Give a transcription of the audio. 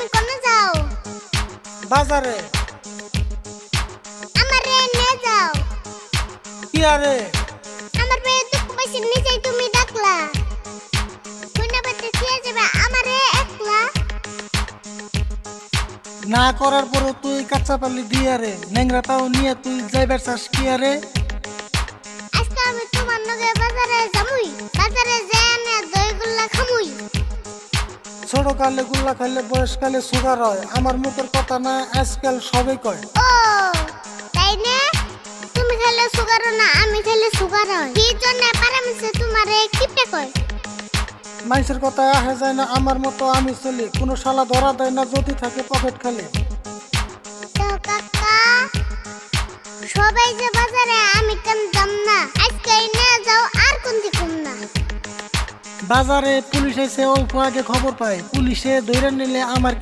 তুমি কোনে যাও? বাজারে। আমারে নিয়ে যাও। কি আরে? আমার পেয়ে দুঃখ পাইছি নিচেই তুমি ডাকলা। শুনে পেতে খেয়ে যাবে আমারে একলা। না করার পরও তুই কাঁচা পালি দিয়ে রে, ন্যাংরাটাও নিয়ে তুই যাইবার চাস কি আরে? আজকে আমি তোমার লগে বাজারে যামুই। বাজারে যেয়ে না দইগুল্লা খামুই। ছোট কালে গুল্লা খাইলে বয়সকালে সুগার হয়, আমার মুখের কথা না আজকাল সবাই কয়। ও তাই না? তুমি খেলে সুগার না, আমি খেলে সুগার হয়। কি জন্য পারামিছে তোমারে কিপটে কয়? মানুষের কথা আসে যায় না, আমার মতো আমি চলি, কোনো শালা ধরা দেয় না যদি থাকে পকেট খালি। তো কাকা সবাই যে বাজারে আমি কেন যাম না? আজকে নিয়ে যাও আর কোন দিকুম না। বাজারে পুলিশ এসে অল্প আগে খবর পায়, পুলিশে ধরে নিলে আমার